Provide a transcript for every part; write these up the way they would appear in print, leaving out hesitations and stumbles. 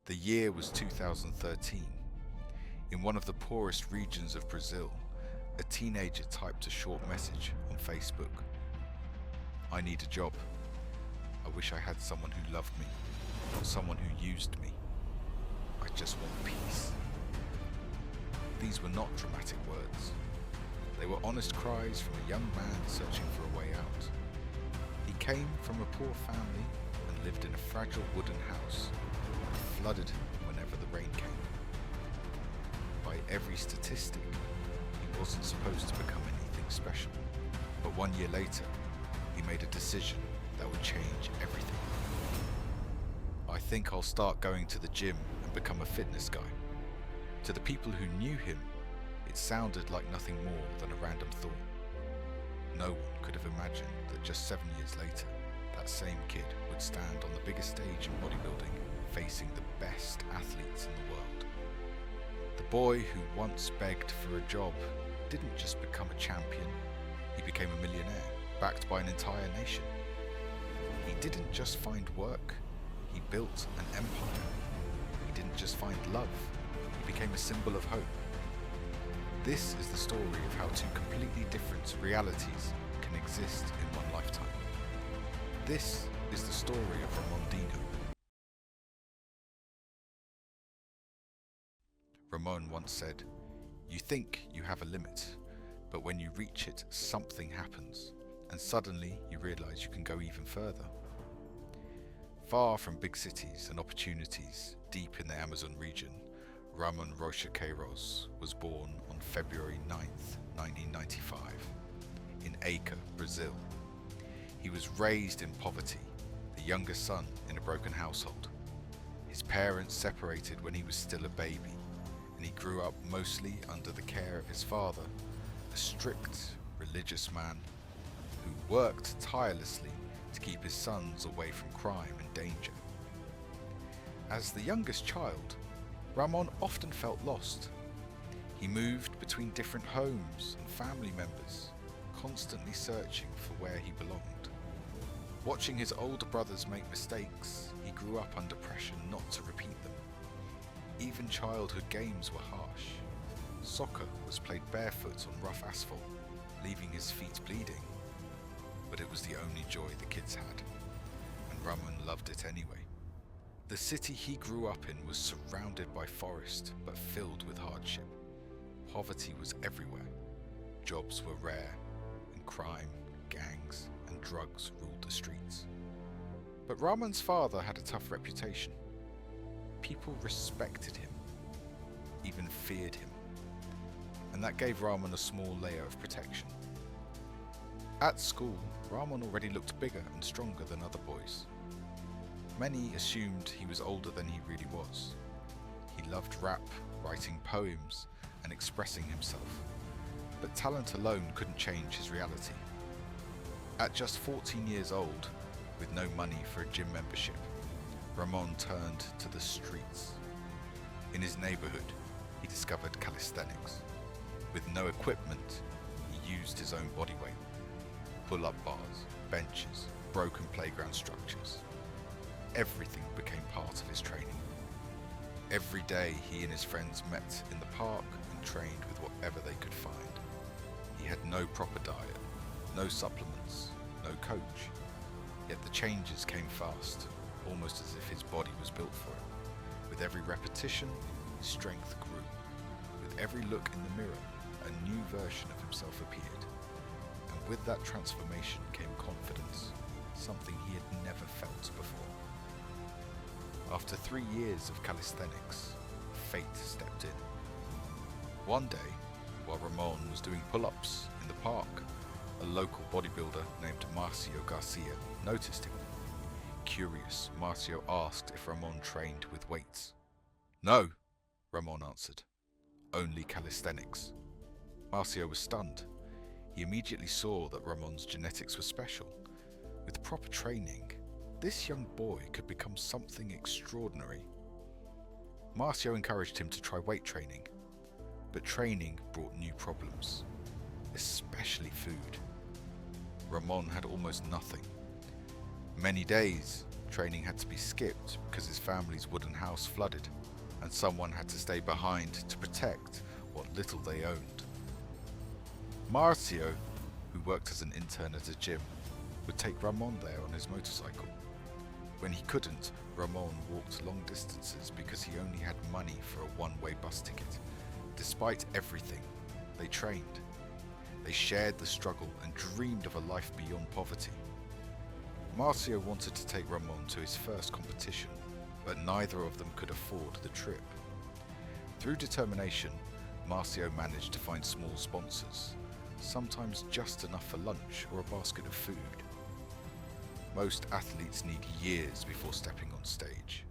The year was 2013. In one of the poorest regions of Brazil, a teenager typed a short message on Facebook. "I need a job. I wish I had someone who loved me, not someone who used me. I just want peace." These were not dramatic words. They were honest cries from a young man searching for a way out. He came from a poor family and lived in a fragile wooden house that flooded whenever the rain came. By every statistic, he wasn't supposed to become anything special. But 1 year later, he made a decision that would change everything. "I think I'll start going to the gym and become a fitness guy." To the people who knew him, it sounded like nothing more than a random thought. No one could have imagined that just 7 years later, that same kid would stand on the biggest stage in bodybuilding, facing the best athletes in the world. The boy who once begged for a job didn't just become a champion, he became a millionaire, backed by an entire nation. He didn't just find work, he built an empire. He didn't just find love, he became a symbol of hope. This is the story of how two completely different realities can exist in one lifetime. This is the story of Ramon Dino. Ramon once said, "You think you have a limit, but when you reach it, something happens, and suddenly you realize you can go even further." Far from big cities and opportunities deep in the Amazon region, Ramon Rocha Queiroz was born on February 9th, 1995, in Acre, Brazil. He was raised in poverty, the youngest son in a broken household. His parents separated when he was still a baby, and he grew up mostly under the care of his father, a strict, religious man who worked tirelessly to keep his sons away from crime and danger. As the youngest child, Ramon often felt lost. He moved between different homes and family members, constantly searching for where he belonged. Watching his older brothers make mistakes, he grew up under pressure not to repeat them. Even childhood games were harsh. Soccer was played barefoot on rough asphalt, leaving his feet bleeding. But it was the only joy the kids had, and Ramon loved it anyway. The city he grew up in was surrounded by forest, but filled with hardship. Poverty was everywhere. Jobs were rare, and crime, gangs, and drugs ruled the streets. But Ramon's father had a tough reputation. People respected him, even feared him, and that gave Ramon a small layer of protection. At school, Ramon already looked bigger and stronger than other boys. Many assumed he was older than he really was. He loved rap, writing poems, and expressing himself, but talent alone couldn't change his reality. At just 14 years old, with no money for a gym membership, Ramon turned to the streets. In his neighborhood, he discovered calisthenics. With no equipment, he used his own body weight. Pull-up bars, benches, broken playground structures. Everything became part of his training. Every day he and his friends met in the park and trained with whatever they could find. He had no proper diet, no supplements, no coach. Yet the changes came fast, almost as if his body was built for it. With every repetition, his strength grew. With every look in the mirror, a new version of himself appeared. And with that transformation came confidence, something he had never felt before. After 3 years of calisthenics, fate stepped in. One day, while Ramon was doing pull-ups in the park, a local bodybuilder named Marcio Garcia noticed him. Curious, Marcio asked if Ramon trained with weights. "No," Ramon answered. "Only calisthenics." Marcio was stunned. He immediately saw that Ramon's genetics were special. With proper training, this young boy could become something extraordinary. Marcio encouraged him to try weight training, but training brought new problems, especially food. Ramon had almost nothing. Many days, Training had to be skipped because his family's wooden house flooded, and someone had to stay behind to protect what little they owned. Marcio, who worked as an intern at a gym, would take Ramon there on his motorcycle. When he couldn't, Ramon walked long distances because he only had money for a one-way bus ticket. Despite everything, they trained. They shared the struggle and dreamed of a life beyond poverty. Marcio wanted to take Ramon to his first competition, but neither of them could afford the trip. Through determination, Marcio managed to find small sponsors, sometimes just enough for lunch or a basket of food. Most athletes need years before stepping on stage.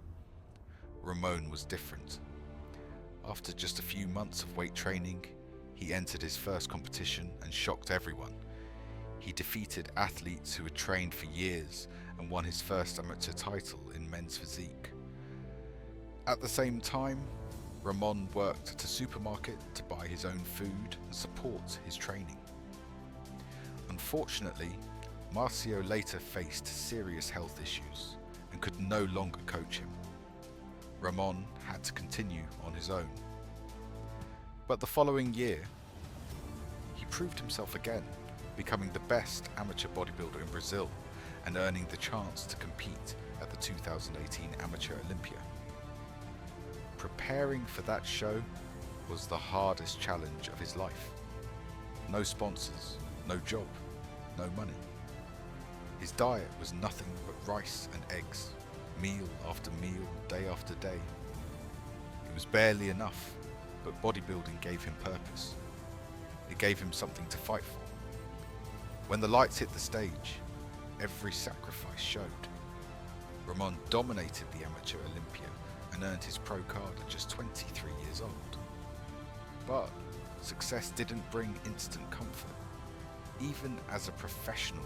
Ramon was different. After just a few months of weight training, he entered his first competition and shocked everyone. He defeated athletes who had trained for years and won his first amateur title in men's physique. At the same time, Ramon worked at a supermarket to buy his own food and support his training. Unfortunately, Marcio later faced serious health issues and could no longer coach him. Ramon had to continue on his own. But the following year, he proved himself again, becoming the best amateur bodybuilder in Brazil and earning the chance to compete at the 2018 Amateur Olympia. Preparing for that show was the hardest challenge of his life. No sponsors, no job, no money. His diet was nothing but rice and eggs, meal after meal, day after day. It was barely enough, but bodybuilding gave him purpose. It gave him something to fight for. When the lights hit the stage, every sacrifice showed. Ramon dominated the Amateur Olympia and earned his pro card at just 23 years old. But success didn't bring instant comfort. Even as a professional,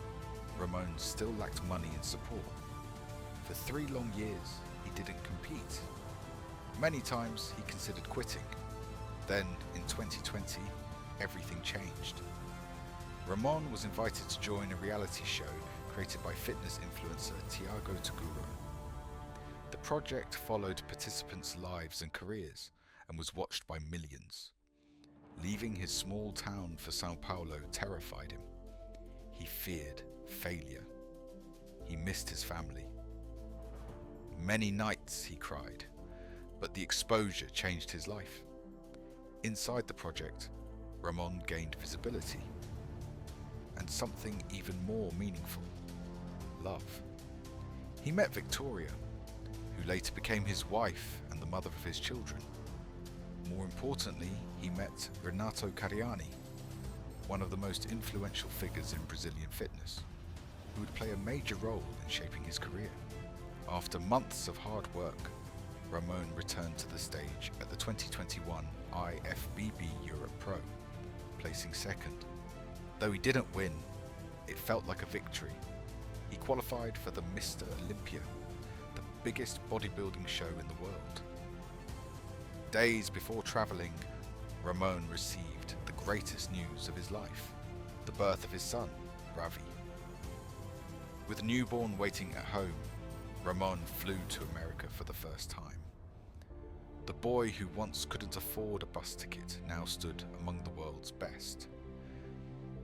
Ramon still lacked money and support. For 3 long years, he didn't compete. Many times he considered quitting. Then, in 2020, everything changed. Ramon was invited to join a reality show created by fitness influencer Tiago Taguro. The project followed participants' lives and careers and was watched by millions. Leaving his small town for Sao Paulo terrified him. He feared failure. He missed his family. Many nights he cried, but the exposure changed his life. Inside the project, Ramon gained visibility and something even more meaningful: love. He met Victoria, who later became his wife and the mother of his children. More importantly, he met Renato Cariani, one of the most influential figures in Brazilian fitness, who would play a major role in shaping his career. After months of hard work, Ramon returned to the stage at the 2021 IFBB Europe Pro, placing second. Though he didn't win, it felt like a victory. He qualified for the Mr. Olympia, the biggest bodybuilding show in the world. Days before travelling, Ramon received the greatest news of his life: the birth of his son, Ravi. With a newborn waiting at home, Ramon flew to America for the first time. The boy who once couldn't afford a bus ticket now stood among the world's best.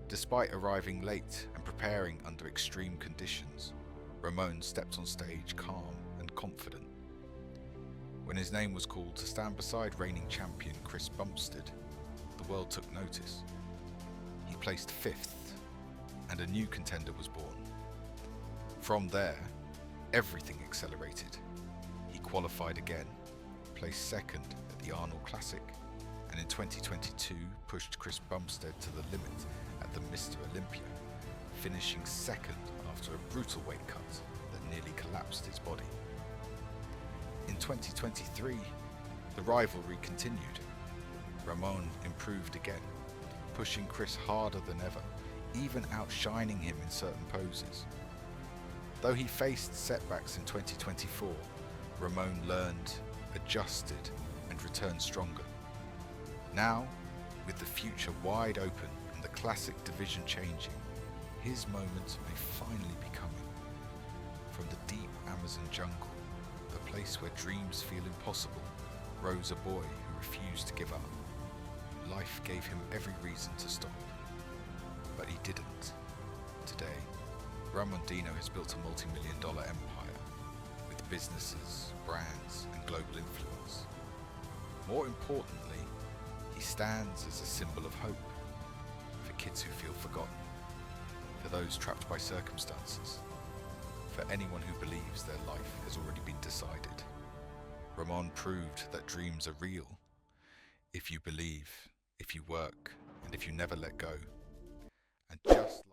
Despite arriving late and preparing under extreme conditions, Ramon stepped on stage calm and confident. When his name was called to stand beside reigning champion Chris Bumstead, the world took notice. He placed 5th, and a new contender was born. From there, everything accelerated. He qualified again, placed 2nd at the Arnold Classic, and in 2022 pushed Chris Bumstead to the limit at the Mr. Olympia, finishing 2nd after a brutal weight cut that nearly collapsed his body. In 2023, the rivalry continued. Ramon improved again, pushing Chris harder than ever, even outshining him in certain poses. Though he faced setbacks in 2024, Ramon learned, adjusted, and returned stronger. Now, with the future wide open and the classic division changing, his moment may finally be coming. From the deep Amazon jungle, the place where dreams feel impossible, rose a boy who refused to give up. Life gave him every reason to stop, but he didn't. Today, Ramon Dino has built a multi-million-dollar empire with businesses, brands, and global influence. More importantly, he stands as a symbol of hope for kids who feel forgotten, for those trapped by circumstances, for anyone who believes their life has already been decided. Ramon proved that dreams are real if you believe, if you work, and if you never let go. And just like